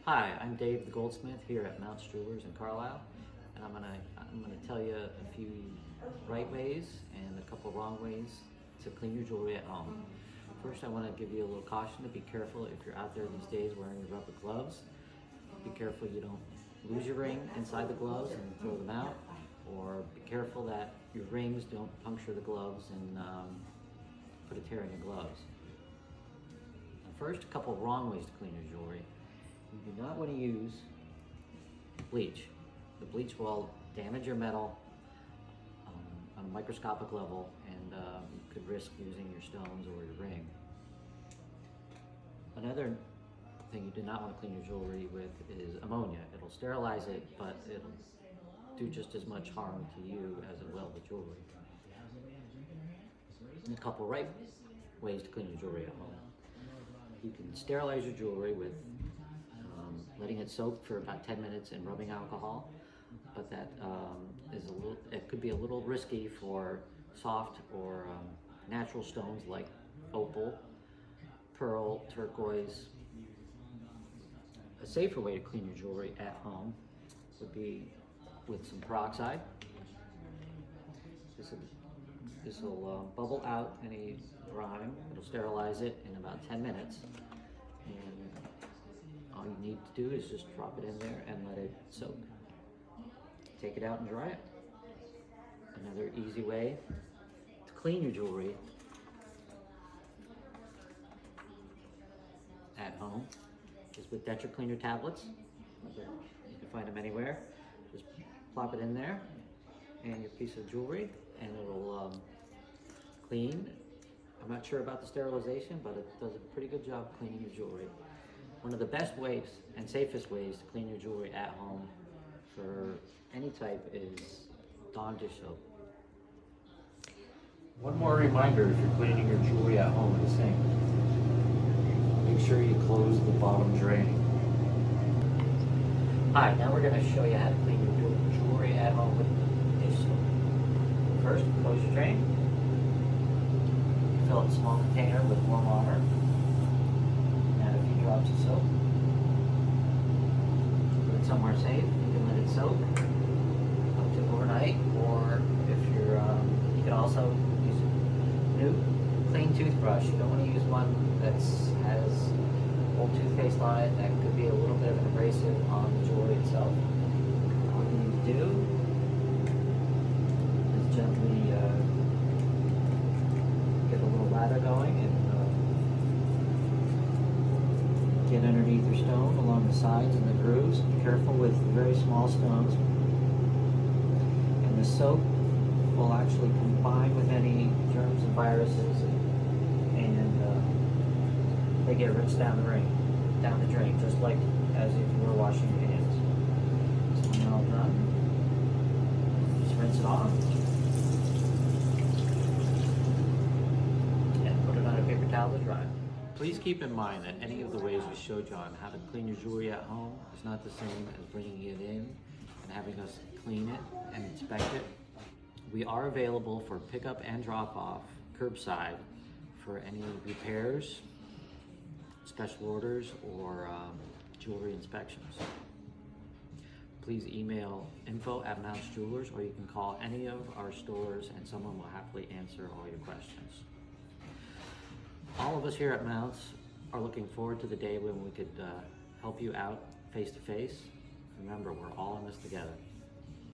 Hi, I'm Dave the Goldsmith here at Mountz Jewelers in Carlisle, and I'm gonna tell you a few right ways and a couple wrong ways to clean your jewelry at home. First, I want to give you a little caution to be careful if you're out there these days wearing your rubber gloves. Be careful you don't lose your ring inside the gloves and throw them out, or be careful that your rings don't puncture the gloves and put a tear in your gloves. First, a couple wrong ways to clean your jewelry. You do not want to use bleach. The bleach will damage your metal on a microscopic level, and you could risk losing your stones or your ring. Another thing you do not want to clean your jewelry with is ammonia. It'll sterilize it, but it'll do just as much harm to you as it will the jewelry. And a couple right ways to clean your jewelry at home. You can sterilize your jewelry with letting it soak for about 10 minutes in rubbing alcohol, but that it could be a little risky for soft or natural stones like opal, pearl, turquoise. A safer way to clean your jewelry at home would be with some peroxide. This will bubble out any grime. It'll sterilize it in about 10 minutes. And all you need to do is just drop it in there and let it soak. Take it out and dry it. Another easy way to clean your jewelry at home is with denture cleaner tablets. You can find them anywhere. Just plop it in there and your piece of jewelry, and it'll clean. I'm not sure about the sterilization, but it does a pretty good job cleaning your jewelry. One of the best ways and safest ways to clean your jewelry at home for any type is Dawn dish soap. One more reminder, if you're cleaning your jewelry at home in the sink, make sure you close the bottom drain. Hi, now we're going to show you how to clean your jewelry at home with dish soap. First, close your drain. Fill a small container with warm water. Add a few drops of soap. Put it somewhere safe. You can let it soak up to overnight, or if you're, you can also use a new clean toothbrush. You don't want to use one that has old toothpaste on it. That could be a little bit of an abrasive on the jewelry itself. All you need to do is gently get a little lather going and get underneath your stone along the sides and the grooves. Be careful with very small stones. And the soap will actually combine with any germs and viruses, and they get rinsed down the drain, just like as if you were washing your hands. So when they're all done, just rinse it off and put it on a paper towel to dry. Please keep in mind that any of the ways we showed you on how to clean your jewelry at home is not the same as bringing it in and having us clean it and inspect it. We are available for pickup and drop off curbside for any repairs, special orders, or jewelry inspections. Please email info@Mountz Jewelers, or you can call any of our stores and someone will happily answer all your questions. All of us here at Mountz are looking forward to the day when we could help you out face to face. Remember, we're all in this together.